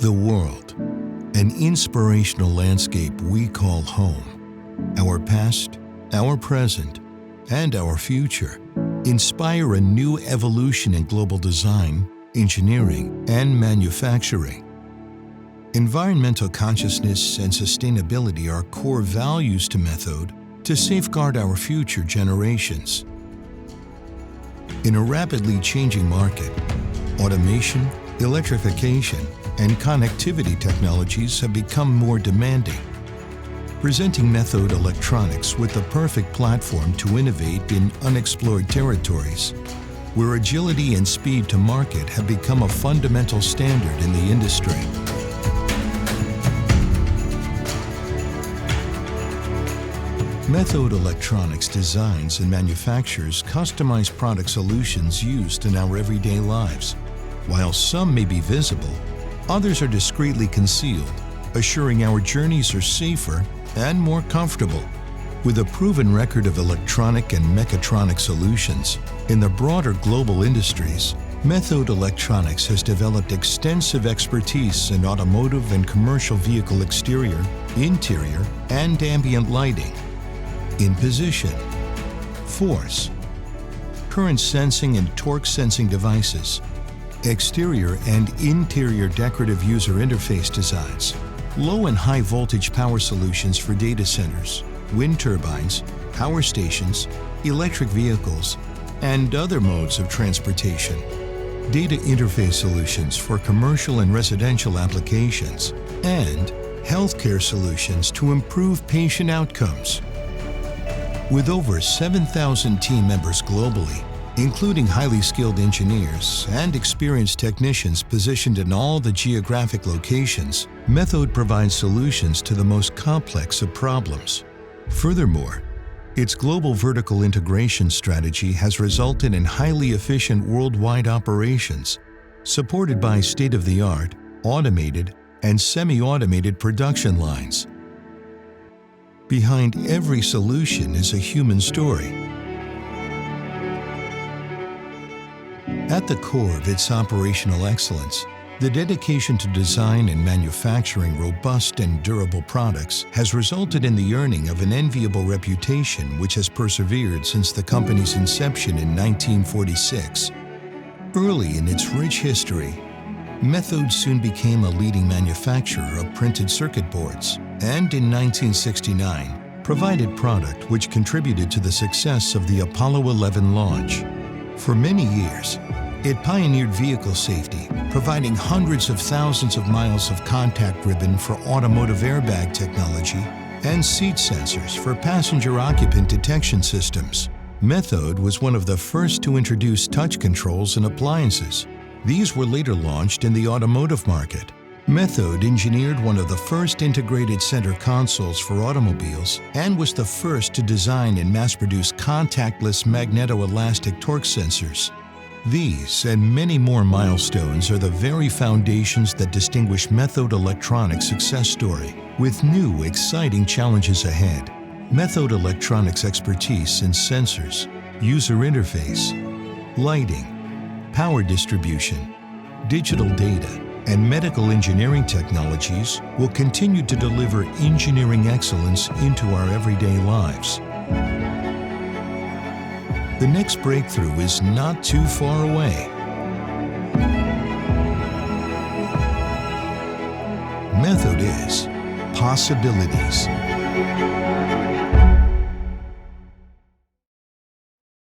The world, an inspirational landscape we call home. Our past, our present, and our future inspire a new evolution in global design, engineering, and manufacturing. Environmental consciousness and sustainability are core values to Methode to safeguard our future generations. In a rapidly changing market, automation, electrification, and connectivity technologies have become more demanding, presenting Methode Electronics with the perfect platform to innovate in unexplored territories, where agility and speed to market have become a fundamental standard in the industry. Methode Electronics designs and manufactures customized product solutions used in our everyday lives. While some may be visible, others are discreetly concealed, assuring our journeys are safer and more comfortable. With a proven record of electronic and mechatronic solutions in the broader global industries, Methode Electronics has developed extensive expertise in automotive and commercial vehicle exterior, interior, and ambient lighting, in position, force, current sensing and torque sensing devices, exterior and interior decorative user interface designs, low and high voltage power solutions for data centers, wind turbines, power stations, electric vehicles, and other modes of transportation, data interface solutions for commercial and residential applications, and healthcare solutions to improve patient outcomes. With over 7,000 team members globally, including highly skilled engineers and experienced technicians positioned in all the geographic locations, Methode provides solutions to the most complex of problems. Furthermore, its global vertical integration strategy has resulted in highly efficient worldwide operations, supported by state-of-the-art, automated, and semi-automated production lines. Behind every solution is a human story. At the core of its operational excellence, the dedication to design and manufacturing robust and durable products has resulted in the earning of an enviable reputation which has persevered since the company's inception in 1946. Early in its rich history, Methode soon became a leading manufacturer of printed circuit boards, and in 1969 provided product which contributed to the success of the Apollo 11 launch. For many years, it pioneered vehicle safety, providing hundreds of thousands of miles of contact ribbon for automotive airbag technology and seat sensors for passenger occupant detection systems. Methode was one of the first to introduce touch controls in appliances. These were later launched in the automotive market. Methode engineered one of the first integrated center consoles for automobiles and was the first to design and mass-produce contactless magnetoelastic torque sensors. These and many more milestones are the very foundations that distinguish Methode Electronics' success story. With new, exciting challenges ahead, Methode Electronics' expertise in sensors, user interface, lighting, power distribution, digital data, and medical engineering technologies will continue to deliver engineering excellence into our everyday lives. The next breakthrough is not too far away. Methode is possibilities.